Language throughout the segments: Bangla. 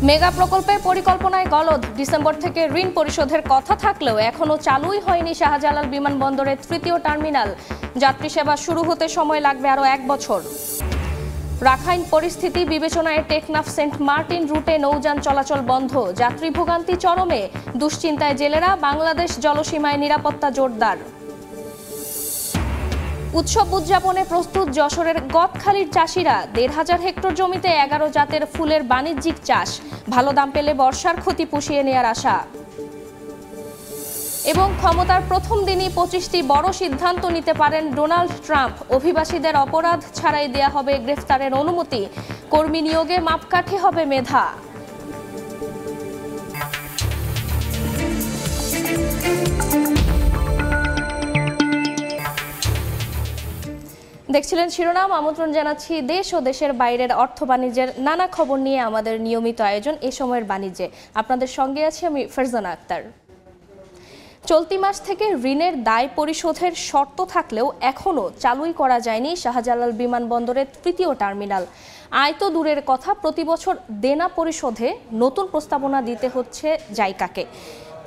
মেগা প্রকল্পের পরিকল্পনায় গলদ। ডিসেম্বর থেকে ঋণ পরিশোধের কথা থাকলেও এখনো চালুই হয়নি শাহজালাল বিমানবন্দরের তৃতীয় টার্মিনাল। যাত্রী সেবা শুরু হতে সময় লাগবে আরও 1 বছর। রাখাইন পরিস্থিতি বিবেচনায় টেকনাফ সেন্ট মার্টিন রুটে নৌযান চলাচল বন্ধ। যাত্রী ভোগান্তি চরমে। দুশ্চিন্তায় জেলেরা। বাংলাদেশ জলসীমায় নিরাপত্তা জোরদার। উৎসব উদযাপনে প্রস্তুত যশোরের গদখালির চাষিরা। ১,৫০০ হেক্টর জমিতে 11 জাতের ফুলের বাণিজ্যিক চাষ। ভালো দাম পেলে বর্ষার ক্ষতি পুষিয়ে নেয়ার আশা। এবং ক্ষমতার প্রথম দিনই 25টি বড় সিদ্ধান্ত নিতে পারেন ডোনাল্ড ট্রাম্প। অভিবাসীদের অপরাধ ছাড়াই দেয়া হবে গ্রেফতারের অনুমতি। কর্মী নিয়োগে মাপকাঠি হবে মেধা। দেখছিলেন শিরোনাম। আমন্ত্রণ জানাচ্ছি দেশ ও দেশের বাইরের অর্থ বাণিজ্যের নানা খবর নিয়ে আমাদের নিয়মিত আয়োজন এ সময়ের বাণিজ্যে। আপনাদের সঙ্গে আছি আমি ফারজানা আক্তার। চলতি মাস থেকে ঋণের দায় পরিশোধের শর্ত থাকলেও এখনও চালুই করা যায়নি শাহজালাল বিমানবন্দরের তৃতীয় টার্মিনাল। আয় তো দূরের কথা, প্রতি বছর দেনা পরিশোধে নতুন প্রস্তাবনা দিতে হচ্ছে জাইকাকে।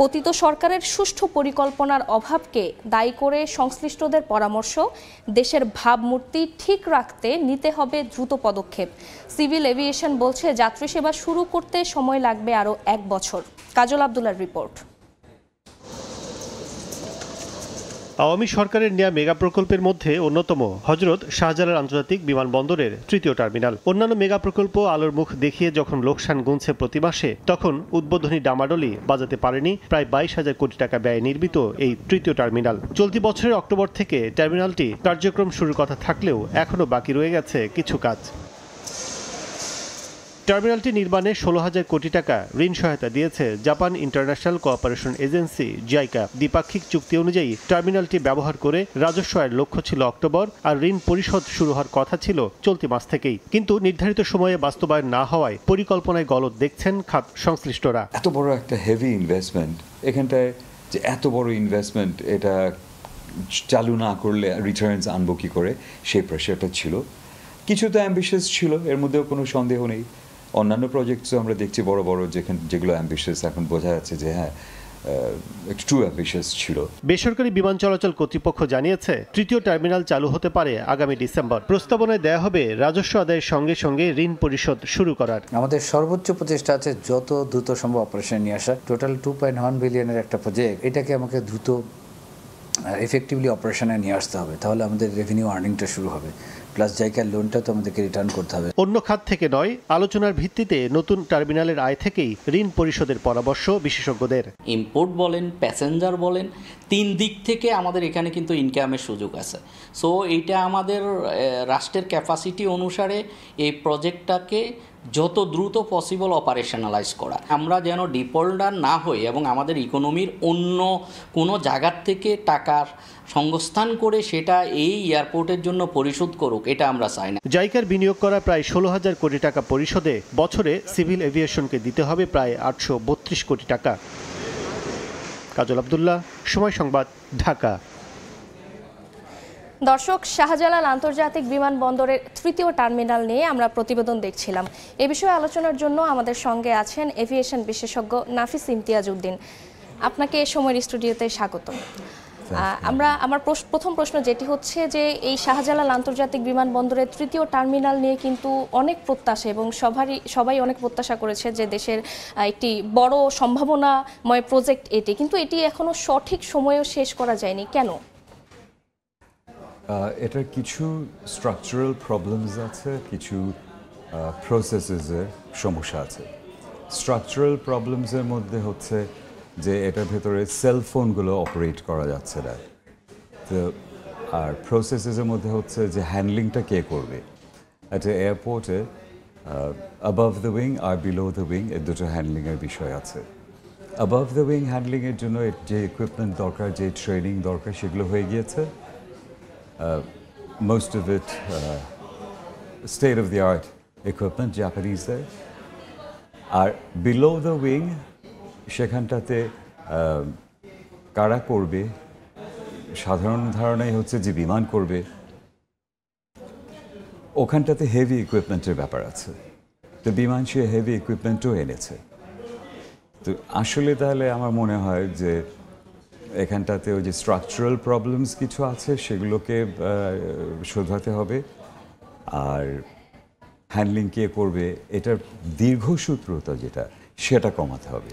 পতিত সরকারের সুষ্ঠু পরিকল্পনার অভাবকে দায়ী করে সংশ্লিষ্টদের পরামর্শ, দেশের ভাবমূর্তি ঠিক রাখতে নিতে হবে দ্রুত পদক্ষেপ। সিভিল এভিয়েশন বলছে যাত্রী সেবা শুরু করতে সময় লাগবে আরও 1 বছর। কাজল আব্দুল্লাহর রিপোর্ট। আওয়ামী সরকারের নেয়া মেগা প্রকল্পের মধ্যে অন্যতম হযরত শাহজালাল আন্তর্জাতিক বিমানবন্দরের তৃতীয় টার্মিনাল। অন্যান্য মেগা প্রকল্প আলোর মুখ দেখিয়ে যখন লোকসান গুনছে প্রতি মাসে, তখন উদ্বোধনী ডামাডোলি বাজাতে পারেনি প্রায় 22,000 কোটি টাকা ব্যয়ে নির্মিত এই তৃতীয় টার্মিনাল। চলতি বছরের অক্টোবর থেকে টার্মিনালটি কার্যক্রম শুরুর কথা থাকলেও এখনও বাকি রয়ে গেছে কিছু কাজ। টার্মিনালটি নির্মাণে 16,000 কোটি টাকা ঋণ সহায়তা দিয়েছে Japan international cooperation agency JICA. দ্বিপাক্ষিক চুক্তি অনুযায়ী টার্মিনালটি ব্যবহার করে রাজস্ব আয়ের লক্ষ্য ছিল অক্টোবর, আর ঋণ পরিশোধ শুরু হওয়ার কথা ছিল চলতি মাস থেকেই। কিন্তু নির্ধারিত সময়ে বাস্তবায়ন না হওয়ায় পরিকল্পনায় গলদ দেখছেন খাত সংশ্লিষ্টরা। এত বড় একটা হেভি ইনভেস্টমেন্ট, এখানটায় যে এত বড় ইনভেস্টমেন্ট, এটা চালু না করলে রিটার্নস আনবো কি করে, সেই প্রেশারটা ছিল। কিছু তো অ্যাম্বিশিয়াস ছিল, এর মধ্যেও কোনো সন্দেহ নেই। অন্যান্য প্রজেক্টসও আমরা দেখছি বড় বড় যেগুলো অ্যাম্বিশিয়াস, এখন বোঝা যাচ্ছে যে হ্যাঁ একটু অ্যাম্বিশিয়াস ছিল। বেসরকারি বিমান চলাচল কর্তৃপক্ষ জানিয়েছে তৃতীয় টার্মিনাল চালু হতে পারে আগামী ডিসেম্বর। প্রস্তাবনায় দেয়া হবে রাজস্ব আদায়ের সঙ্গে সঙ্গে ঋণ পরিশোধ শুরু করার। আমাদের সর্বোচ্চ প্রচেষ্টা আছে যত দ্রুত সম্ভব অপারেশন নিয়ে আসা। টোটাল 2.1 বিলিয়নের একটা প্রজেক্ট, এটাকে আমাকে দ্রুত এফেক্টিভলি অপারেশনে নিয়ে আসতে হবে, তাহলে আমাদের রেভিনিউ আর্নিংটা শুরু হবে, প্লাস জায়গার লোনটা তো আমাদেরকে রিটার্ন করতে হবে। অন্য খাত থেকে নয়, আলোচনার ভিত্তিতে নতুন টার্মিনালের আয় থেকেই ঋণ পরিশোধের পরামর্শ বিশেষজ্ঞদের। ইম্পোর্ট বলেন, প্যাসেঞ্জার বলেন, 3 দিক থেকে আমাদের এখানে কিন্তু ইনকামের সুযোগ আছে। সো এইটা আমাদের রাষ্ট্রের ক্যাপাসিটি অনুসারে এই প্রজেক্টটাকে যত দ্রুত পসিবল অপারেশনালাইজ করা, আমরা যেন ডিফল্টার না হই এবং আমাদের ইকোনমির অন্য কোনো জায়গার থেকে টাকার সংস্থান করে সেটা এই এয়ারপোর্টের জন্য পরিশোধ করুক, এটা আমরা চাই না। জাইকার বিনিয়োগ করা প্রায় 16,000 কোটি টাকা পরিশোধে বছরে সিভিল এভিয়েশনকে দিতে হবে প্রায় 832 কোটি টাকা। কাজল আব্দুল্লাহ, সময় সংবাদ, ঢাকা। দর্শক, শাহজালাল আন্তর্জাতিক বিমানবন্দরের তৃতীয় টার্মিনাল নিয়ে আমরা প্রতিবেদন দেখছিলাম। এ বিষয়ে আলোচনার জন্য আমাদের সঙ্গে আছেন এভিয়েশন বিশেষজ্ঞ নাফিস ইমতিয়াজ উদ্দিন। আপনাকে এ সময়ের স্টুডিওতে স্বাগত। আমার প্রথম প্রশ্ন যেটি হচ্ছে যে এই শাহজালাল আন্তর্জাতিক বিমানবন্দরের তৃতীয় টার্মিনাল নিয়ে কিন্তু অনেক প্রত্যাশা, এবং সবাই অনেক প্রত্যাশা করেছে যে দেশের একটি বড় সম্ভাবনাময় প্রজেক্ট এটি, কিন্তু এটি এখনো সঠিক সময়েও শেষ করা যায়নি, কেন? এটার কিছু স্ট্রাকচারাল প্রবলেমস আছে, কিছু প্রসেসেসের সমস্যা আছে। স্ট্রাকচারাল প্রবলেমসের মধ্যে হচ্ছে যে এটার ভেতরে সেলফোনগুলো অপারেট করা যাচ্ছে না, তো আর প্রসেসেসের মধ্যে হচ্ছে যে হ্যান্ডলিংটা কে করবে। একটা এয়ারপোর্টে অ্যাবাভ দ্য উইং আর বিলো দ্য উইং এর দুটো হ্যান্ডলিংয়ের বিষয় আছে। অ্যাবাভ দ্য উইং হ্যান্ডলিংয়ের জন্য যে ইকুইপমেন্ট দরকার, যে ট্রেনিং দরকার, সেগুলো হয়ে গিয়েছে। Most of it state-of-the-art equipment, Japaneseদের। R below the wing সেখানটাতে কারা করবে, সাধারণ ধারণাই হচ্ছে যে বিমান করবে, ওখানটাতে হেভি ইকুইপমেন্টের ব্যাপার আছে। তো বিমান সে হেভি ইকুইপমেন্টও এনেছে। তো আসলে তাহলে আমার মনে হয় যে এখানটাতে ওই যে স্ট্রাকচারাল প্রবলেমস কিছু আছে সেগুলোকে শোধরাতে হবে, আর হ্যান্ডলিং কে করবে এটার দীর্ঘসূত্রতা যেটা সেটা কমাতে হবে।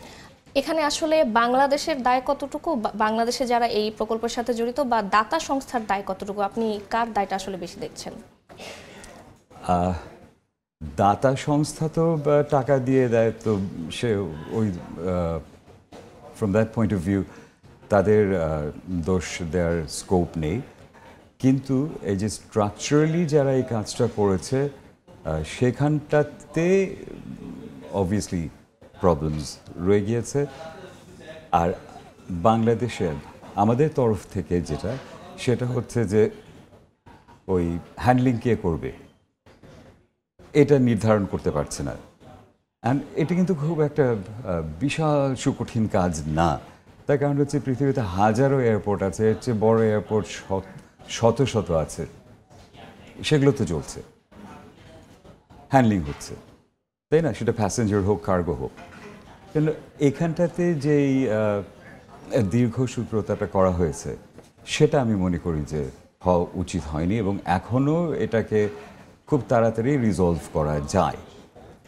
এখানে আসলে বাংলাদেশের দায় কতটুকু, বাংলাদেশে যারা এই প্রকল্পের সাথে জড়িত, বা দাতা সংস্থার দায় কতটুকু, আপনি কার দায়টা আসলে বেশি দেখছেন? দাতা সংস্থা তো টাকা দিয়ে দেয়, তো সে ওই from that point of view তাদের দোষ দেওয়ার স্কোপ নেই। কিন্তু এই যে স্ট্রাকচারালি যারা এই কাজটা করেছে সেখানটাতে অবভিয়াসলি প্রবলেমস রয়ে গিয়েছে। আর বাংলাদেশের আমাদের তরফ থেকে যেটা সেটা হচ্ছে যে ওই হ্যান্ডলিং কে করবে এটা নির্ধারণ করতে পারছে না। অ্যান্ড এটা কিন্তু খুব একটা বিশাল সুকঠিন কাজ না। তার কারণ হচ্ছে পৃথিবীতে হাজারো এয়ারপোর্ট আছে, এর চেয়ে বড় এয়ারপোর্ট শত শত আছে, সেগুলো তো চলছে, হ্যান্ডলিং হচ্ছে, তাই না? সেটা প্যাসেঞ্জার হোক কার্গো হোক। কিন্তু এখানটাতে যেই দীর্ঘসূত্রতাটা করা হয়েছে সেটা আমি মনে করি যে হওয়া উচিত হয়নি, এবং এখনও এটাকে খুব তাড়াতাড়ি রিজলভ করা যায়।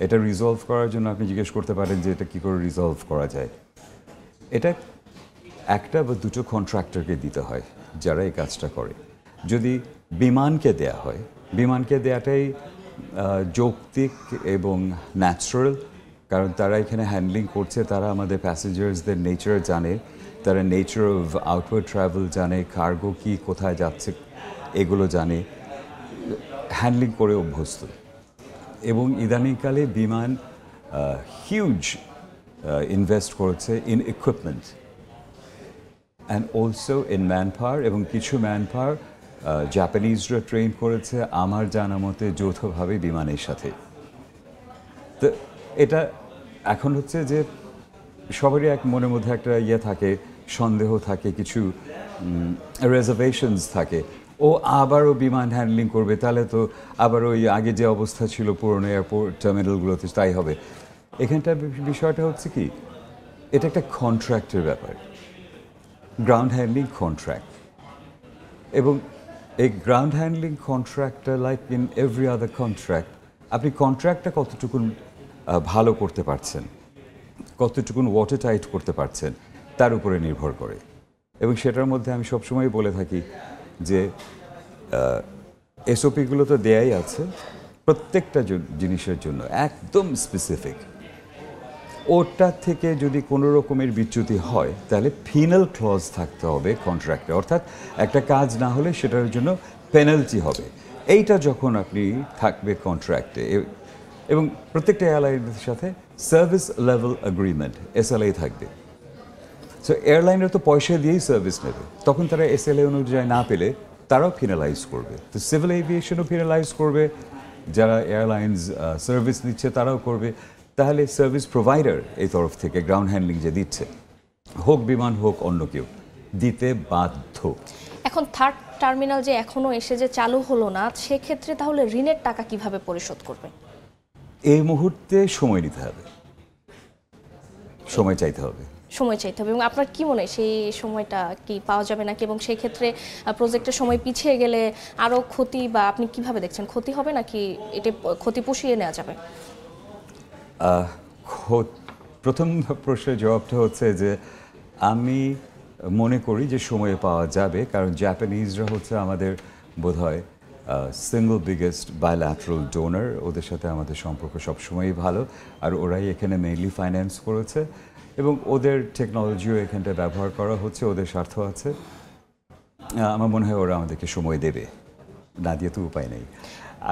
এটা রিজলভ করার জন্য আপনি জিজ্ঞেস করতে পারেন যে এটা কী করে রিজলভ করা যায়। এটা একটা বা দুটো কন্ট্রাক্টরকে দিতে হয় যারা এই কাজটা করে। যদি বিমানকে দেয়া হয়, বিমানকে দেওয়াটাই যৌক্তিক এবং ন্যাচারাল, কারণ তারা এখানে হ্যান্ডলিং করছে, তারা আমাদের প্যাসেঞ্জার্সদের নেচার জানে, তারা নেচার অফ আউটওয়ার্ড ট্রাভেল জানে, কার্গো কি কোথায় যাচ্ছে এগুলো জানে, হ্যান্ডলিং করে অভ্যস্ত। এবং ইদানিংকালে বিমান হিউজ ইনভেস্ট করেছে in equipment and also in man power, এবং কিছু ম্যান পাওয়ার জাপানিজরা ট্রেন করেছে আমার জানা মতে যৌথভাবে বিমানের সাথে। তো এটা এখন হচ্ছে যে সবারই এক মনের মধ্যে একটা ইয়ে থাকে, সন্দেহ থাকে, কিছু রিজার্ভেশনস থাকে, ও আবারও বিমান হ্যান্ডলিং করবে, তাহলে তো আবার ওই আগে যে অবস্থা ছিল পুরনো এয়ারপোর্ট টার্মিনালগুলোতে তাই হবে। এখানটার বিষয়টা হচ্ছে কি, এটা একটা কন্ট্রাক্টের ব্যাপার, গ্রাউন্ড হ্যান্ডলিং কন্ট্রাক্ট, এবং এই গ্রাউন্ড হ্যান্ডলিং কন্ট্রাক্টটা like in every other contract, আপনি কন্ট্রাক্টটা কতটুকুন ভালো করতে পারছেন, কতটুকুন ওয়াটার টাইট করতে পারছেন তার উপরে নির্ভর করে। এবং সেটার মধ্যে আমি সবসময় বলে থাকি যে এসওপিগুলো তো দেয়াই আছে প্রত্যেকটা জিনিসের জন্য একদম স্পেসিফিক। ওটা থেকে যদি কোনো রকমের বিচ্যুতি হয় তাহলে ফিনাল ক্লজ থাকতে হবে কন্ট্রাক্টে, অর্থাৎ একটা কাজ না হলে সেটার জন্য পেনাল্টি হবে। এইটা যখন আপনি থাকবে কন্ট্রাক্টে, এবং প্রত্যেকটা এয়ারলাইনের সাথে সার্ভিস লেভেল এগ্রিমেন্ট এসএলএ থাকবে। সো এয়ারলাইনের তো পয়সা দিয়েই সার্ভিস নেবে, তখন তারা এসএলএ অনুযায়ী না পেলে তারাও ফিনালাইজ করবে। তো সিভিল এভিয়েশনও ফিনালাইজ করবে, যারা এয়ারলাইন্স সার্ভিস দিচ্ছে তারাও করবে। তাহলে সার্ভিস প্রোভাইডার এই তরফ থেকে গ্রাউন্ড হ্যান্ডলিং যে দিচ্ছে, হোক বিমান হোক অন্য কেউ, দিতে বাধ্য। এখন থার্ড টার্মিনাল যে এখনো এসে যে চালু হলো না, সেক্ষেত্রে তাহলে ঋণের টাকা কিভাবে পরিশোধ করবে? এই মুহূর্তে সময় নিতে হবে, সময় চাইতে হবে, সময় চাইতে হবে। এবং আপনার কি মনে হয় সেই সময়টা কি পাওয়া যাবে নাকি, এবং সেই ক্ষেত্রে প্রজেক্টের সময় পিছিয়ে গেলে আরও ক্ষতি, বা আপনি কিভাবে দেখছেন, ক্ষতি হবে নাকি এটা ক্ষতি পুষিয়ে নেওয়া যাবে? প্রথম প্রশ্নের জবাবটা হচ্ছে যে আমি মনে করি যে সময় পাওয়া যাবে, কারণ জাপানিজরা হচ্ছে আমাদের বোধহয় সিঙ্গল বিগেস্ট বায়োল্যাটারাল ডোনার, ওদের সাথে আমাদের সম্পর্ক সবসময়ই ভালো, আর ওরাই এখানে মেইনলি ফাইন্যান্স করেছে, এবং ওদের টেকনোলজিও এখানটা ব্যবহার করা হচ্ছে, ওদের স্বার্থ আছে। আমার মনে হয় ওরা আমাদেরকে সময় দেবে, না দিয়ে তো উপায় নেই।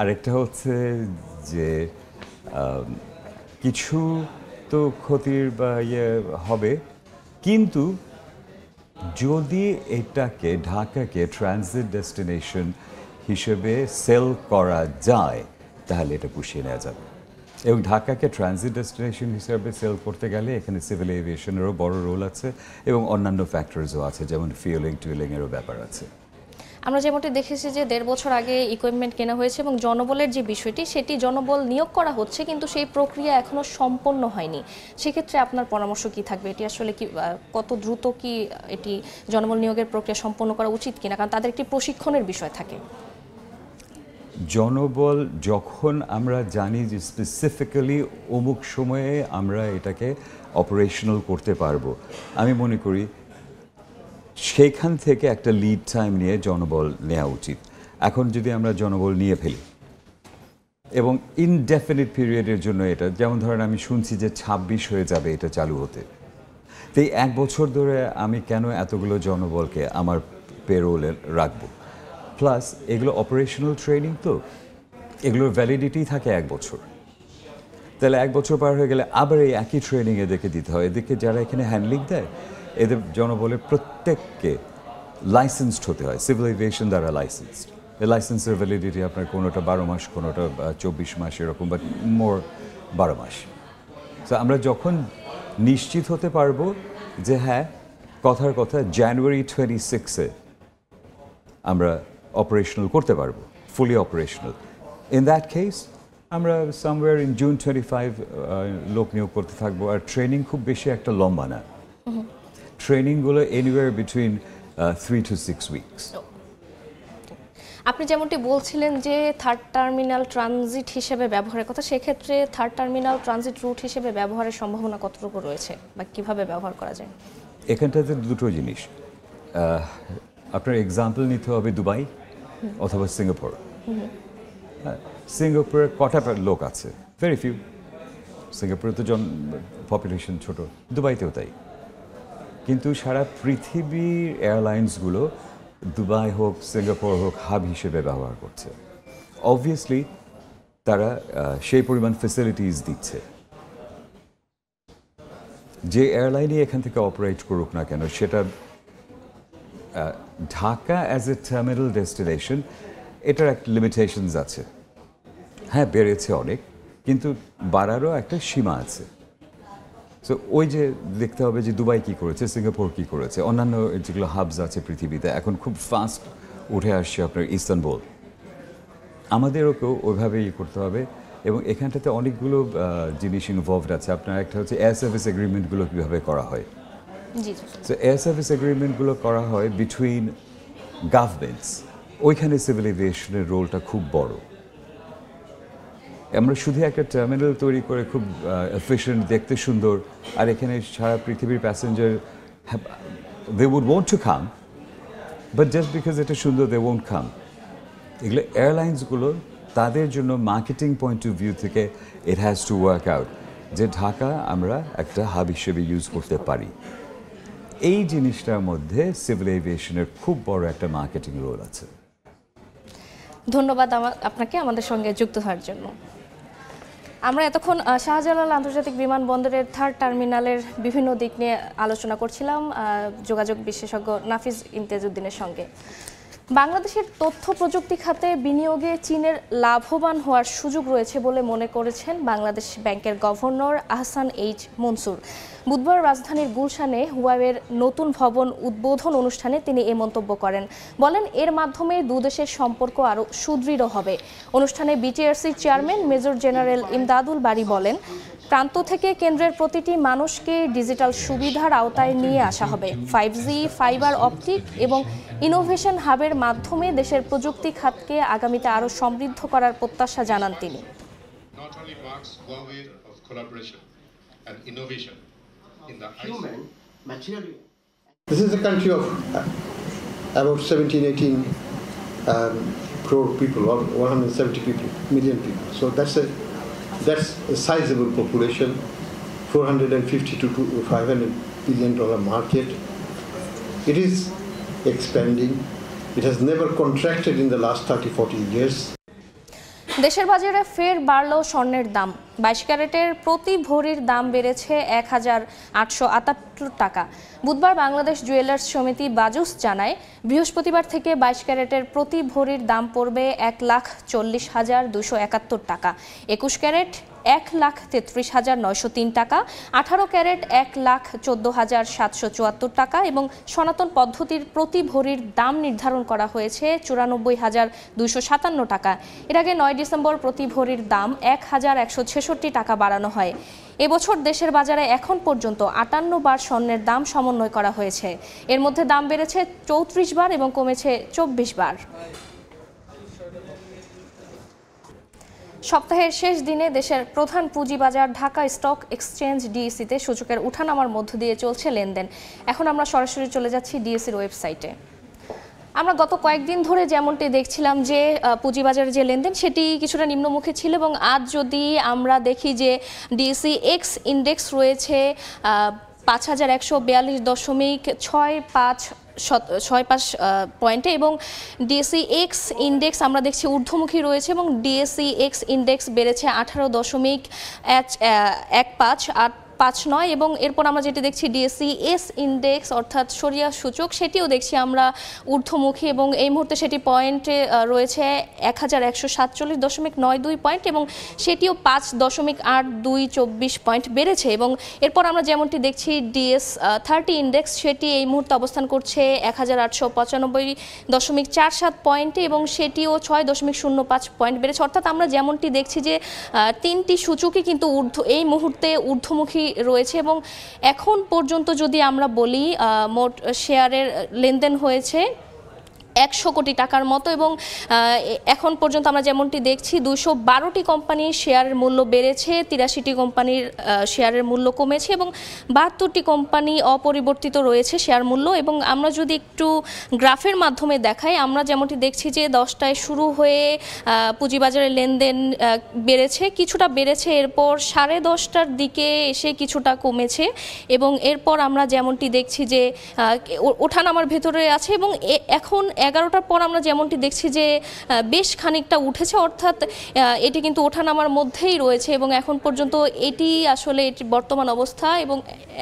আরেকটা হচ্ছে যে কিছু তো ক্ষতির বা ইয়ে হবে, কিন্তু যদি এটাকে ঢাকাকে ট্রানজিট ডেস্টিনেশন হিসেবে সেল করা যায় তাহলে এটা পুষিয়ে নেওয়া যাবে। এবং ঢাকাকে ট্রানজিট ডেস্টিনেশন হিসেবে সেল করতে গেলে এখানে সিভিল এভিয়েশনেরও বড় রোল আছে, এবং অন্যান্য ফ্যাক্টরসও আছে, যেমন ফিউলিং টুয়েলিংয়েরও ব্যাপার আছে। আমরা যেমনটি দেখেছি যে 1.5 বছর আগে ইকুইপমেন্ট কেনা হয়েছে এবং জনবলের যে বিষয়টি সেটি জনবল নিয়োগ করা হচ্ছে, কিন্তু সেই প্রক্রিয়া এখনো সম্পন্ন হয়নি। সেক্ষেত্রে আপনার পরামর্শ কি থাকবে? এটি আসলে কি কত দ্রুত কি এটি জনবল নিয়োগের প্রক্রিয়া সম্পন্ন করা উচিত কিনা, কারণ তাদের একটি প্রশিক্ষণের বিষয় থাকে। জনবল যখন আমরা জানি যে স্পেসিফিক্যালি অমুক সময়ে আমরা এটাকে অপারেশনাল করতে পারবো, আমি মনে করি সেইখান থেকে একটা লিড টাইম নিয়ে জনবল নেওয়া উচিত। এখন যদি আমরা জনবল নিয়ে ফেলি এবং ইনডেফিনিট পিরিয়ডের জন্য, এটা যেমন ধরেন আমি শুনছি যে 26 হয়ে যাবে এটা চালু হতে, তো এই 1 বছর ধরে আমি কেন এতগুলো জনবলকে আমার পেরোলে রাখবো? প্লাস এগুলো অপারেশনাল ট্রেনিং, তো এগুলোর ভ্যালিডিটি থাকে 1 বছর। তাহলে 1 বছর পার হয়ে গেলে আবার এই একই ট্রেনিং এদেরকে দিতে হয়। এদেরকে যারা এখানে হ্যান্ডলিং দেয়, এদের জনবলের প্রত্যেককে লাইসেন্সড হতে হয়, সিভিল এভিয়েশন দ্বারা লাইসেন্সড। এই লাইসেন্সের ভ্যালিডিটি আপনার কোনোটা 12 মাস, কোনোটা 24 মাস, এরকম, বাট মোর 12 মাস। তো আমরা যখন নিশ্চিত হতে পারবো যে হ্যাঁ, কথার কথা জানুয়ারি 26-এ আমরা অপারেশনাল করতে পারবো, ফুলি অপারেশনাল, ইন দ্যাট কেস আমরা সামওয়্যার ইন জুন 25 লোক নিয়োগ করতে থাকবো। আর ট্রেনিং খুব বেশি একটা লম্বা না, ট্রেনিংগুলো এনিওয়ার বিটুইন 3 to 6 উইকস। আপনি যেমনটি বলছিলেন যে থার্ড টার্মিনাল ট্রানজিট হিসেবে ব্যবহারের কথা, সেক্ষেত্রে থার্ড টার্মিনাল ট্রানজিট রুট হিসেবে ব্যবহারের সম্ভাবনা কতটুকু রয়েছে বা কিভাবে ব্যবহার করা যায়? এখানটাতে দুটো জিনিস, আপনার এক্সাম্পল নিতে হবে দুবাই অথবা সিঙ্গাপুর। সিঙ্গাপুরে কটা লোক আছে? Very few. সিঙ্গাপুরে তো পপুলেশন ছোট, দুবাইতেও তাই। কিন্তু সারা পৃথিবীর এয়ারলাইন্সগুলো দুবাই হোক, সিঙ্গাপুর হোক, হাব হিসেবে ব্যবহার করছে। অবভিয়াসলি তারা সেই পরিমাণ ফেসিলিটিস দিচ্ছে। যে এয়ারলাইনই এখান থেকে অপারেট করুক না কেন, সেটা Dhaka as a terminal destination, এটার একটা লিমিটেশনস আছে। হ্যাঁ, বেড়েছে অনেক, কিন্তু বাড়ারও একটা সীমা আছে। সো ওই যে দেখতে হবে যে দুবাই কী করেছে, সিঙ্গাপুর কী করেছে, অন্যান্য যেগুলো হাবস আছে পৃথিবীতে, এখন খুব ফাস্ট উঠে আসছে আপনার ইস্তানবুল। আমাদেরকেও ওইভাবেই করতে হবে। এবং এখানটাতে অনেকগুলো জিনিস ইনভলভড আছে। আপনার একটা হচ্ছে এয়ার সার্ভিস এগ্রিমেন্টগুলো কীভাবে করা হয়। সো এয়ার সার্ভিস এগ্রিমেন্টগুলো করা হয় বিটুইন গভর্নমেন্টস, ওইখানে সিভিল এভিয়েশনের রোলটা খুব বড়। আমরা শুধু একটা টার্মিনাল তৈরি করে খুব এফিশিয়েন্ট, দেখতে সুন্দর, আর এখানে সারা পৃথিবীর passenger they would want to come, but just because এটা সুন্দর দে ওয়ন্ট কাম। এগুলো এয়ারলাইন্সগুলো তাদের জন্য মার্কেটিং পয়েন্ট অফ ভিউ থেকে it has to work out যে ঢাকা আমরা একটা হাব হিসেবে ইউজ করতে পারি। এই জিনিসটার মধ্যে সিভিল এভিয়েশনের খুব বড় একটা মার্কেটিং রোল আছে। ধন্যবাদ আপনাকে আমাদের সঙ্গে যুক্ত হওয়ার জন্য। আমরা এতক্ষণ শাহজালাল আন্তর্জাতিক বিমানবন্দরের থার্ড টার্মিনালের বিভিন্ন দিক নিয়ে আলোচনা করছিলাম যোগাযোগ বিশেষজ্ঞ নাফিজ ইমতিয়াজউদ্দিনের সঙ্গে। বাংলাদেশের তথ্য প্রযুক্তি খাতে বিনিয়োগে চীনের লাভবান হওয়ার সুযোগ রয়েছে বলে মনে করেছেন বাংলাদেশ ব্যাংকের গভর্নর আহসান এইচ মনসুর। বুধবার রাজধানীর গুলশানে হুয়াওয়ের নতুন ভবন উদ্বোধন অনুষ্ঠানে তিনি এ মন্তব্য করেন। বলেন, এর মাধ্যমে দুদেশের সম্পর্ক আরও সুদৃঢ় হবে। অনুষ্ঠানে BTRC chairman major general Imdadul Bari বলেন, প্রান্ত থেকে কেন্দ্রের প্রতিটি মানুষকে ডিজিটাল সুবিধার আওতায় নিয়ে আসা হবে। 5G, ফাইবার অপটিক এবং ইনোভেশন হাবের মাধ্যমে দেশের প্রযুক্তি খাতকে আগামীতে আরও সমৃদ্ধ করার প্রত্যাশা জানান তিনি। This is a country of about 17-18 crore people, or 170 million people. So that's a sizable population, $450 to $500 billion market. It is expanding. It has never contracted in the last 30-40 years. দেশের বাজারে ফের বাড়ল স্বর্ণের দাম। 22 ক্যারেটের প্রতি ভরির দাম বেড়েছে 1878 টাকা। বুধবার বাংলাদেশ জুয়েলার্স সমিতি বাজুস জানায়, বৃহস্পতিবার থেকে 22 ক্যারেটের প্রতি ভরির দাম পড়বে 1,40,271 টাকা। 21 ক্যারেট 1,33,903 টাকা, 18 ক্যারেট 1,14,774 টাকা এবং সনাতন পদ্ধতির প্রতি ভরির দাম নির্ধারণ করা হয়েছে 94,257 টাকা। এর আগে 9 ডিসেম্বর প্রতি ভরির দাম 1,166 টাকা বাড়ানো হয়। এবছর দেশের বাজারে এখন পর্যন্ত 58 বার স্বর্ণের দাম সমন্বয় করা হয়েছে। এর মধ্যে দাম বেড়েছে 34 বার এবং কমেছে 24 বার। সপ্তাহের শেষ দিনে দেশের প্রধান পুঁজিবাজার ঢাকা স্টক এক্সচেঞ্জ ডিএসইতে সূচকের উঠানামার মধ্য দিয়ে চলছে লেনদেন। এখন আমরা সরাসরি চলে যাচ্ছি ডিএসইর ওয়েবসাইটে। আমরা গত কয়েকদিন ধরে যেমনটি দেখছিলাম যে পুঁজিবাজারের যে লেনদেন সেটি কিছুটা নিম্নমুখী ছিল এবং আজ যদি আমরা দেখি যে ডিএসই এক্স ইন্ডেক্স রয়েছে 5,142.65 পয়েন্টে এবং ডিএসই এক্স ইন্ডেক্স আমরা দেখছি ঊর্ধ্বমুখী রয়েছে এবং ডিএসই এক্স ইন্ডেক্স বেড়েছে 18.1559 এবং এরপর আমরা যেটি দেখছি ডিএসই এস ইন্ডেক্স অর্থাৎ সরিয়া সূচক সেটিও দেখছি আমরা ঊর্ধ্বমুখী এবং এই মুহূর্তে সেটি পয়েন্টে রয়েছে 1147.92 পয়েন্ট এবং সেটিও 5.8224 পয়েন্ট বেড়েছে এবং এরপর আমরা যেমনটি দেখছি ডিএস 30 ইন্ডেক্স সেটি এই মুহূর্তে অবস্থান করছে 1895.47 পয়েন্টে এবং সেটিও 6.05 পয়েন্ট বেড়েছে। অর্থাৎ আমরা যেমনটি দেখছি যে তিনটি সূচকই কিন্তু এই মুহূর্তে ঊর্ধ্বমুখী রয়েছে এবং এখন পর্যন্ত যদি আমরা বলি মোট শেয়ারের লেনদেন হয়েছে 100 কোটি টাকার মতো এবং এখন পর্যন্ত আমরা যেমনটি দেখছি 212টি কোম্পানির শেয়ারের মূল্য বেড়েছে, 83টি কোম্পানির শেয়ারের মূল্য কমেছে এবং 72টি কোম্পানি অপরিবর্তিত রয়েছে শেয়ার মূল্য। এবং আমরা যদি একটু গ্রাফের মাধ্যমে দেখাই আমরা যেমনটি দেখছি যে 10টায় শুরু হয়ে পুঁজিবাজারের লেনদেন বেড়েছে, কিছুটা বেড়েছে, এরপর 10:30টার দিকে এসে কিছুটা কমেছে এবং এরপর আমরা যেমনটি দেখছি যে ওঠানামার ভেতরে আছে এবং এখন 11টার পর আমরা যেমনটি দেখছি যে বেশ খানিকটা উঠেছে, অর্থাৎ এটি কিন্তু ওঠানামার মধ্যেই রয়েছে এবং এখন পর্যন্ত এটি আসলে এটি বর্তমান অবস্থা। এবং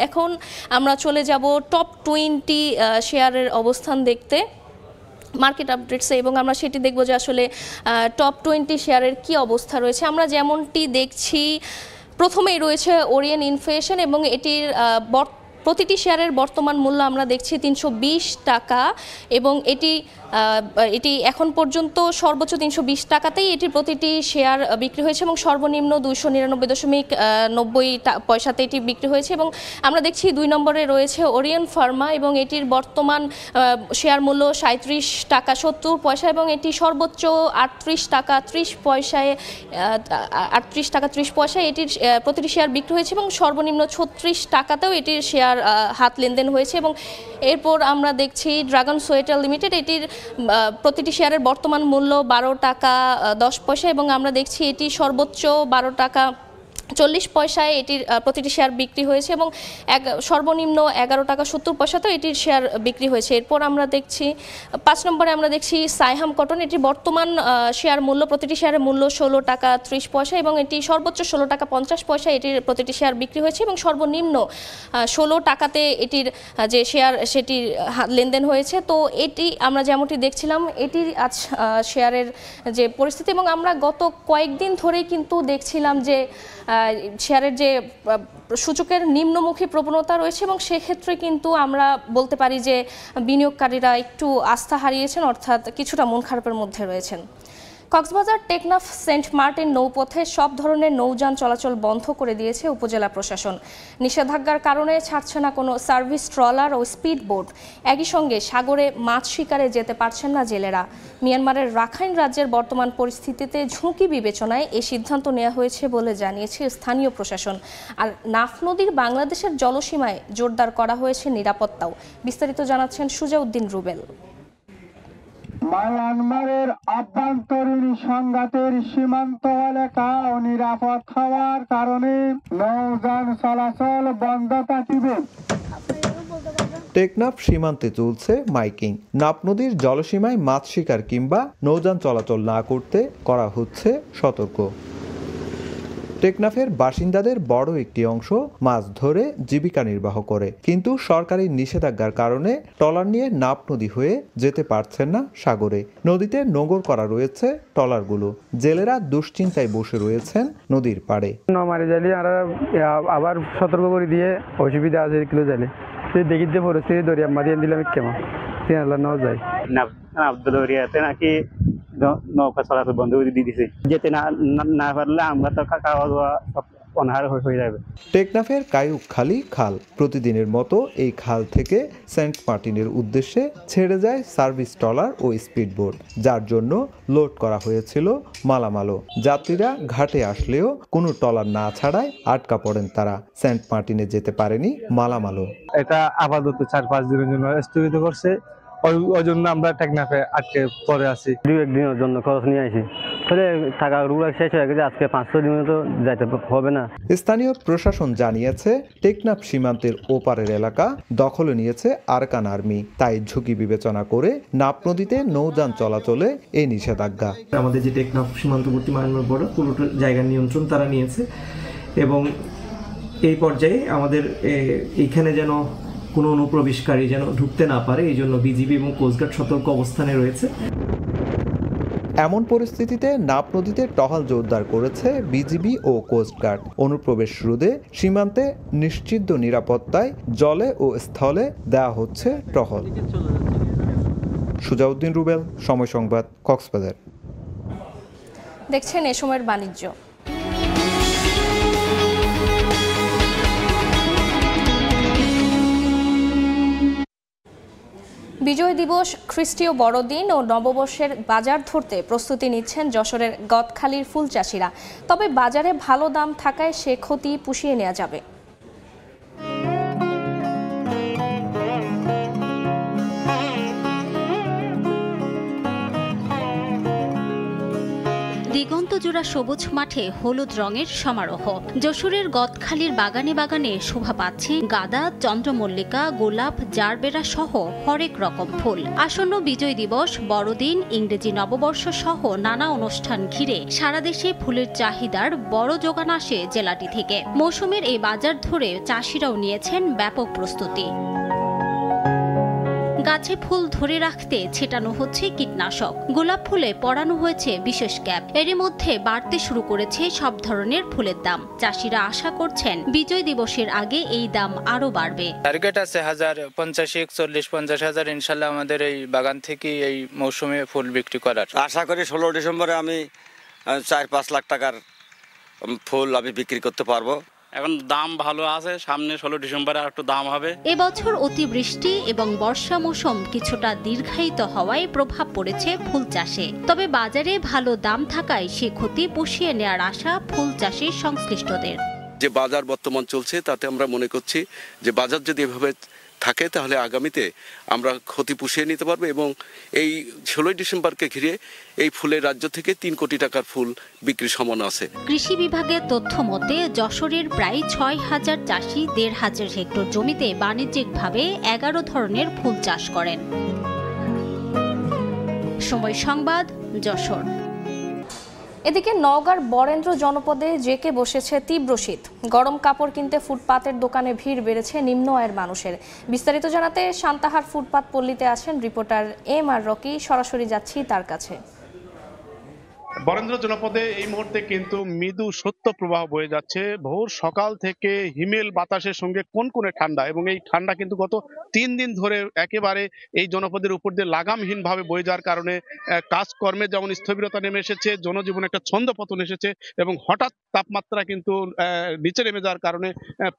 এখন আমরা চলে যাব টপ 20 শেয়ারের অবস্থান দেখতে মার্কেট আপডেটসে এবং আমরা সেটি দেখব যে আসলে টপ 20 শেয়ারের কি অবস্থা রয়েছে। আমরা যেমনটি দেখছি প্রথমেই রয়েছে ওরিয়েন্ট ইনফ্লেশন এবং এটির প্রতিটি শেয়ারের বর্তমান মূল্য আমরা দেখছি 320 টাকা এবং এটি এখন পর্যন্ত সর্বোচ্চ 320 টাকাতেই এটির প্রতিটি শেয়ার বিক্রি হয়েছে এবং সর্বনিম্ন 299.90 পয়সাতে এটি বিক্রি হয়েছে। এবং আমরা দেখছি 2 নম্বরে রয়েছে ওরিয়েন্ট ফার্মা এবং এটির বর্তমান শেয়ার মূল্য 37 টাকা 70 পয়সা এবং এটি সর্বোচ্চ 38 টাকা 30 পয়সায় 38 টাকা 30 পয়সায় এটির প্রতিটি শেয়ার বিক্রি হয়েছে এবং সর্বনিম্ন 36 টাকাতেও এটির শেয়ার হাত লেনদেন হয়েছে। এবং এরপর আমরা দেখছি ড্রাগন সোয়েটার লিমিটেড, এটির প্রতিটি শেয়ারের বর্তমান মূল্য 12 টাকা 10 পয়সা এবং আমরা দেখছি এটি সর্বোচ্চ 12 টাকা 40 পয়সায় এটির প্রতিটি শেয়ার বিক্রি হয়েছে এবং সর্বনিম্ন 11 টাকা 70 পয়সাতেও এটির শেয়ার বিক্রি হয়েছে। এরপর আমরা দেখছি 5 নম্বরে আমরা দেখছি সাইহাম কটন, এটির বর্তমান শেয়ার মূল্য প্রতিটি শেয়ারের মূল্য 16 টাকা 30 পয়সা এবং এটি সর্বোচ্চ 16 টাকা 50 পয়সায় এটির প্রতিটি শেয়ার বিক্রি হয়েছে এবং সর্বনিম্ন 16 টাকাতে এটির যে শেয়ার সেটির লেনদেন হয়েছে। তো এটি আমরা যেমনটি দেখছিলাম এটির আজ শেয়ারের যে পরিস্থিতি এবং আমরা গত কয়েকদিন ধরেই কিন্তু দেখছিলাম যে শেয়ারের যে সূচকের নিম্নমুখী প্রবণতা রয়েছে এবং সেক্ষেত্রে কিন্তু আমরা বলতে পারি যে বিনিয়োগকারীরা একটু আস্থা হারিয়েছেন, অর্থাৎ কিছুটা মন খারাপের মধ্যে রয়েছেন। কক্সবাজার টেকনাফ সেন্ট মার্টিন নৌপথে সব ধরনের নৌযান চলাচল বন্ধ করে দিয়েছে উপজেলা প্রশাসন। নিষেধাজ্ঞার কারণে ছাড়ছে না কোনো সার্ভিস ট্রলার ও স্পিড বোট। একই সঙ্গে সাগরে মাছ শিকারে যেতে পারছেন না জেলেরা। মিয়ানমারের রাখাইন রাজ্যের বর্তমান পরিস্থিতিতে ঝুঁকি বিবেচনায় এই সিদ্ধান্ত নেওয়া হয়েছে বলে জানিয়েছে স্থানীয় প্রশাসন। আর নাফ নদীর বাংলাদেশের জলসীমায় জোরদার করা হয়েছে নিরাপত্তাও। বিস্তারিত জানাচ্ছেন সুজাউদ্দিন রুবেল। মায়ানমারের আভ্যন্তরীণ সংঘাতের সীমান্ত এলাকা অনিরাপদ হওয়ার কারণে নৌযান চলাচল বন্ধ থাকিবে। টেকনাফ সীমান্তে চলছে মাইকিং। নাফ নদীর জলসীমায় মাছ শিকার কিংবা নৌযান চলাচল না করতে করা হচ্ছে সতর্ক। টেকনাফের বাসিন্দাদের বড় একটি অংশ মাছ ধরে জীবিকা নির্বাহ করে, কিন্তু সরকারি নিষেধাজ্ঞার কারণে ট্রলার নিয়ে নাপ নদী হয়ে যেতে পারছেন না সাগরে। নদীতে নোঙর করা রয়েছে ট্রলারগুলো। জেলেরা দুশ্চিন্তায় বসে রয়েছেন নদীর পাড়ে। আবার সতর্ক করে দিয়ে অসুবিধা আছে কিলো জালে দেখি যে পরিস্থিতি দরিয়া মারিয়ে দিলাম কেমন নেওয়া যায় আব্দুলিয়াতে নাকি নৌকা চলাচল বন্ধ করে দিয়ে দিছে, যেতে না পারলে আমরা তো খাওয়া দাওয়া সব অনাহার হয়ে যাবে। টেকনাফের কায়ুকখালী খাল, প্রতিদিনের মতো এই খাল থেকে সেন্ট মার্টিনের উদ্দেশ্যে ছেড়ে যায় সার্ভিস ট্রলার ও স্পিডবোট, যার জন্য লোড করা হয়েছিল মালামালও। যাত্রীরা ঘাটে আসলেও কোনো ট্রলার না ছাড়ায় আটকা পড়েন তারা। সেন্ট মার্টিনে যেতে পারেনি মালামালও। এটা আপাতত 4-5 দিনের জন্য স্থগিত করছে, ওই জন্য আমরা টেকনাফে আটকে পড়ে আছি। 2-1 দিনের জন্য খরচ নিয়ে আসি, তাহলে টাকা রুলা শেষ হয়ে গেছে, আজকে 5-6 দিনে তো যাইতে হবে না। স্থানীয় প্রশাসন জানিয়েছে টেকনাফ সীমান্তের ওপারের এলাকা দখলে নিয়েছে আরাকান আর্মি, তাই ঝুঁকি বিবেচনা করে নাপ নদীতে নৌযান চলাচলে এই নিষেধাজ্ঞা। আমাদের যে টেকনাফ সীমান্তবর্তী মায়ানমার বর্ডার পুরোটা জায়গার নিয়ন্ত্রণ তারা নিয়েছে এবং এই পর্যায়ে আমাদের এইখানে যেন কোনো অনুপ্রবেশকারী যেন ঢুকতে না পারে, এই জন্য বিজিবি এবং কোস্টগার্ড সতর্ক অবস্থানে রয়েছে। এমন পরিস্থিতিতে নাপ নদীতে টহল জোরদার করেছে বিজিবি ও কোস্টগার্ড। অনুপ্রবেশ রোধে সীমান্তে নিশ্চিত নিরাপত্তায় জলে ও স্থলে দেওয়া হচ্ছে টহল। সুজাউদ্দিন রুবেল, সময় সংবাদ, কক্সবাজার। দেখছেন এ সময়ের বাণিজ্য। বিজয় দিবস, খ্রিস্টীয় বড়দিন ও নববর্ষের বাজার ধরতে প্রস্তুতি নিচ্ছেন যশোরের গদখালির ফুল চাষিরা। তবে বাজারে ভালো দাম থাকায় সে ক্ষতি পুষিয়ে নেওয়া যাবে। দিগন্তজোড়া সবুজ মাঠে হলুদ রঙের সমারোহ। যশোরের গদখালির বাগানে বাগানে শোভা পাচ্ছে গাঁদা, চন্দ্রমল্লিকা, গোলাপ, জারবেরা সহ হরেক রকম ফুল। আসন্ন বিজয় দিবস, বড়দিন, ইংরেজি নববর্ষ সহ নানা অনুষ্ঠান ঘিরে সারা দেশে ফুলের চাহিদার বড় যোগান আসে জেলাটি থেকে। মৌসুমের এই বাজার ধরে চাষিরাও নিয়েছেন ব্যাপক প্রস্তুতি। গাছে ফুল ধরে রাখতে ছেটানো হচ্ছে কীটনাশক, গোলাপ ফুলে পরানো হয়েছে বিশেষ ক্যাপ। এরই মধ্যে বাড়তে শুরু করেছে সব ধরনের ফুলের দাম। চাষিরা আশা করছেন বিজয় দিবসের আগে এই দাম আরো বাড়বে। টার্গেট আছে 1050, 40, 50 হাজার ইনশাল্লাহ আমাদের এই বাগান থেকে এই মৌসুমে ফুল বিক্রি করার আশা করি। 16 ডিসেম্বরে আমি 4-5 লাখ টাকার ফুল আমি বিক্রি করতে পারবো। এখন দাম ভালো আছে, সামনে 16 ডিসেম্বরে আর একটু দাম হবে। এবছর অতিবৃষ্টি এবং বর্ষা মৌসুম কিছুটা দীর্ঘায়িত হওয়ায় প্রভাব পড়েছে ফুল চাষে। তবে বাজারে ভালো দাম থাকায় সে ক্ষতি পুষিয়ে নেওয়ার আশা ফুল চাষে সংশ্লিষ্টদের। যে বাজার বর্তমান চলছে তাতে আমরা মনে করছি যে বাজার যদি এভাবে থাকে তাহলে আগামীতে আমরা ক্ষতি পুষিয়ে নিতে পারবো এবং এই 16 ডিসেম্বরকে ঘিরে এই ফুলের রাজ্য থেকে 3 কোটি টাকার ফুল বিক্রির সম্ভাবনা আছে। কৃষি বিভাগের তথ্য মতে যশোরের প্রায় 6000 চাষি 1500 হেক্টর জমিতে বাণিজ্যিকভাবে 11 ধরনের ফুল চাষ করেন। সময় সংবাদ, যশোর। এদিকে নওগাঁর বরেন্দ্র জনপদে জেঁকে বসেছে তীব্র শীত। গরম কাপড় কিনতে ফুটপাতের দোকানে ভিড় বেড়েছে নিম্ন আয়ের মানুষের। বিস্তারিত জানাতে সান্তাহার ফুটপাত পল্লীতে আছেন রিপোর্টার MR রকি। সরাসরি যাচ্ছি তার কাছে। বরেন্দ্র জনপদে এই মুহূর্তে কিন্তু মৃদু শৈত্য প্রবাহ বয়ে যাচ্ছে। ভোর সকাল থেকে হিমেল বাতাসের সঙ্গে কনকনে ঠান্ডা, এবং এই ঠান্ডা কিন্তু গত 3 দিন ধরে একেবারে এই জনপদের উপর দিয়ে লাগামহীন ভাবে বয়ে যাওয়ার কারণে কাজকর্মে যেমন স্থবিরতা নেমে এসেছে, জনজীবনে একটা ছন্দপতন এসেছে এবং হঠাৎ তাপমাত্রা কিন্তু নিচে নেমে যাওয়ার কারণে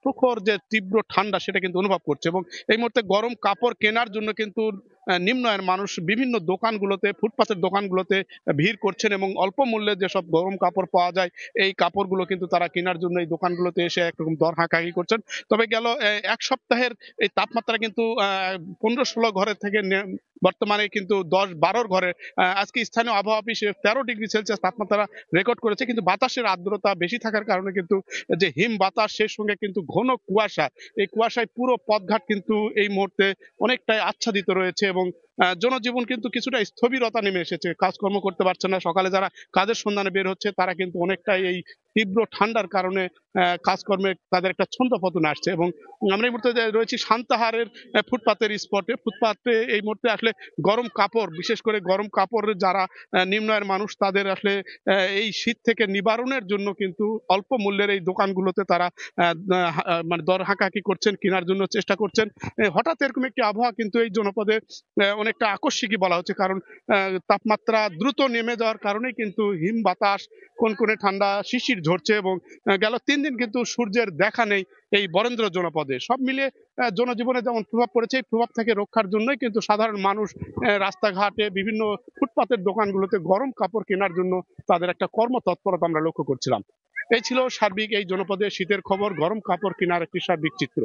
প্রখর যে তীব্র ঠান্ডা সেটা কিন্তু অনুভব করছে। এবং এই মুহূর্তে গরম কাপড় কেনার জন্য কিন্তু নিম্ন আয়ের মানুষ বিভিন্ন দোকানগুলোতে, ফুটপাতের দোকানগুলোতে ভিড় করছেন এবং অল্প মূল্যে যেসব গরম কাপড় পাওয়া যায় এই কাপড়গুলো কিন্তু তারা কেনার জন্য এই দোকানগুলোতে এসে একরকম দর হাঁকাহাঁকি করছেন। তবে গেল 1 সপ্তাহের এই তাপমাত্রা কিন্তু 15-16 ঘরের থেকে বর্তমানে কিন্তু 10-12 ঘরে আজকে স্থানীয় আবহাওয়া অফিস 13 ডিগ্রি সেলসিয়াস তাপমাত্রা রেকর্ড করেছে। কিন্তু বাতাসের আর্দ্রতা বেশি থাকার কারণে কিন্তু যে হিম বাতাস, সেই সঙ্গে কিন্তু ঘন কুয়াশা, এই কুয়াশায় পুরো পথঘাট কিন্তু এই মুহূর্তে অনেকটাই আচ্ছাদিত রয়েছে এবং জনজীবন কিন্তু কিছুটা স্থবিরতা নেমে এসেছে। কাজকর্ম করতে পারছে না। সকালে যারা কাজের সন্ধানে বের হচ্ছে তারা কিন্তু অনেকটাই এই তীব্র ঠান্ডার কারণে কাজকর্মে তাদের একটা ছন্দপতন আসছে। এবং আমরা এই মুহূর্তে রয়েছি সান্তাহারের ফুটপাতের স্পটে। ফুটপাতে এই মুহূর্তে আসলে গরম কাপড়, বিশেষ করে গরম কাপড় যারা নিম্ন আয়ের মানুষ, তাদের আসলে এই শীত থেকে নিবারণের জন্য কিন্তু অল্প মূল্যের এই দোকানগুলোতে তারা মানে দর হাঁকাহাঁকি করছেন, কেনার জন্য চেষ্টা করছেন। হঠাৎ এরকম একটি আবহাওয়া কিন্তু এই জনপদে অনেকটা আকস্মিকই বলা হচ্ছে, কারণ তাপমাত্রা দ্রুত নেমে যাওয়ার কারণে কিন্তু হিম বাতাস, কনকনে ঠান্ডা, শিশির ঝরছে এবং গেল 3 দিন কিন্তু সূর্যের দেখা নেই এই বরেন্দ্র জনপদে। সব মিলিয়ে জনজীবনে যেমন প্রভাব পড়েছে, এই প্রভাব থেকে রক্ষার জন্যই কিন্তু সাধারণ মানুষ রাস্তাঘাটে বিভিন্ন ফুটপাতের দোকানগুলোতে গরম কাপড় কেনার জন্য তাদের একটা কর্মতৎপরতা আমরা লক্ষ্য করছিলাম। এই ছিল সার্বিক এই জনপদে শীতের খবর, গরম কাপড় কেনার একটি সার্বিক চিত্র।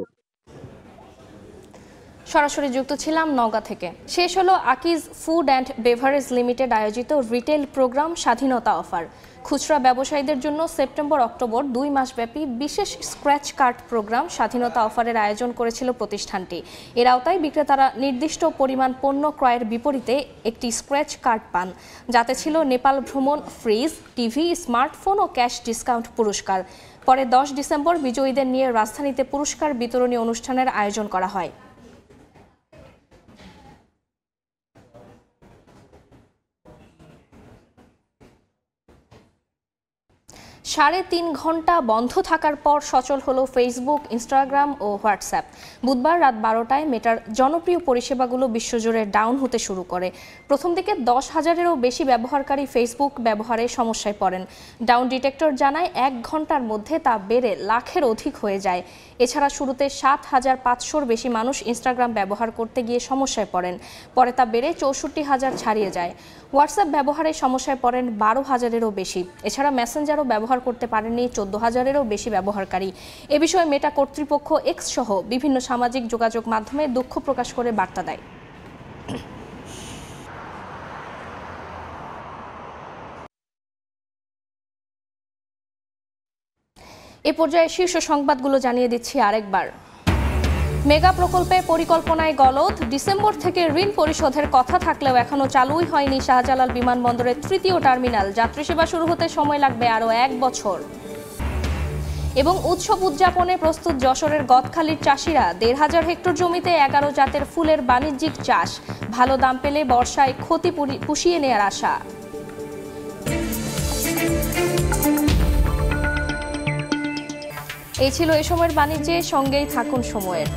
সরাসরি যুক্ত ছিলাম নওগাঁ থেকে। শেষ হলো Akij food and beverage limited আয়োজিত রিটেল প্রোগ্রাম স্বাধীনতা অফার। খুচরা ব্যবসায়ীদের জন্য সেপ্টেম্বর-অক্টোবর 2 মাসব্যাপী বিশেষ স্ক্র্যাচ কার্ড প্রোগ্রাম স্বাধীনতা অফারের আয়োজন করেছিল প্রতিষ্ঠানটি। এর আওতায় বিক্রেতারা নির্দিষ্ট পরিমাণ পণ্য ক্রয়ের বিপরীতে একটি স্ক্র্যাচ কার্ড পান, যাতে ছিল নেপাল ভ্রমণ, ফ্রিজ, টিভি, স্মার্টফোন ও ক্যাশ ডিসকাউন্ট পুরস্কার। পরে 10 ডিসেম্বর বিজয়ীদের নিয়ে রাজধানীতে পুরস্কার বিতরণী অনুষ্ঠানের আয়োজন করা হয়। 3.5 ঘন্টা বন্ধ থাকার পর সচল হলো ফেসবুক, ইনস্টাগ্রাম ও হোয়াটসঅ্যাপ। বুধবার রাত 12টায় মেটার জনপ্রিয় পরিষেবাগুলো বিশ্বজুড়ে ডাউন হতে শুরু করে। প্রথম দিকে 10,000-এরও বেশি ব্যবহারকারী ফেসবুক ব্যবহারে সমস্যায় পড়েন। ডাউন ডিটেক্টর জানায় 1 ঘন্টার মধ্যে তা বেড়ে লাখের অধিক হয়ে যায়। এছাড়া শুরুতে 7,500-র বেশি মানুষ ইনস্টাগ্রাম ব্যবহার করতে গিয়ে সমস্যায় পড়েন, পরে তা বেড়ে 64,000 ছাড়িয়ে যায়। হোয়াটসঅ্যাপ ব্যবহারে সমস্যায় পড়েন 12,000-এরও বেশি। এছাড়া মেসেঞ্জারও ব্যবহার করতে পারেননি 14,000-এরও বেশি ব্যবহারকারী। এ বিষয়ে মেটা কর্তৃপক্ষ এক্স সহ বিভিন্ন সামাজিক যোগাযোগ মাধ্যমে দুঃখ প্রকাশ করে বার্তা দেয়। এ পর্যায়ে শীর্ষ সংবাদগুলো জানিয়ে দিচ্ছি আরেকবার। মেগা প্রকল্পে পরিকল্পনায় গলদ। ডিসেম্বর থেকে ঋণ পরিশোধের কথা থাকলেও এখনো চালুই হয়নি শাহজালাল বিমানবন্দরের 3য় টার্মিনাল। যাত্রী সেবা শুরু হতে সময় লাগবে আরও 1 বছর। এবং উৎসব উদযাপনে প্রস্তুত যশোরের গদখালির চাষিরা। 1,500 হেক্টর জমিতে 11 জাতের ফুলের বাণিজ্যিক চাষ। ভালো দাম পেলে বর্ষায় ক্ষতি পুষিয়ে নেওয়ার আশা। এই ছিল এ সময়ের বাণিজ্যে, সঙ্গেই থাকুন সময়ের।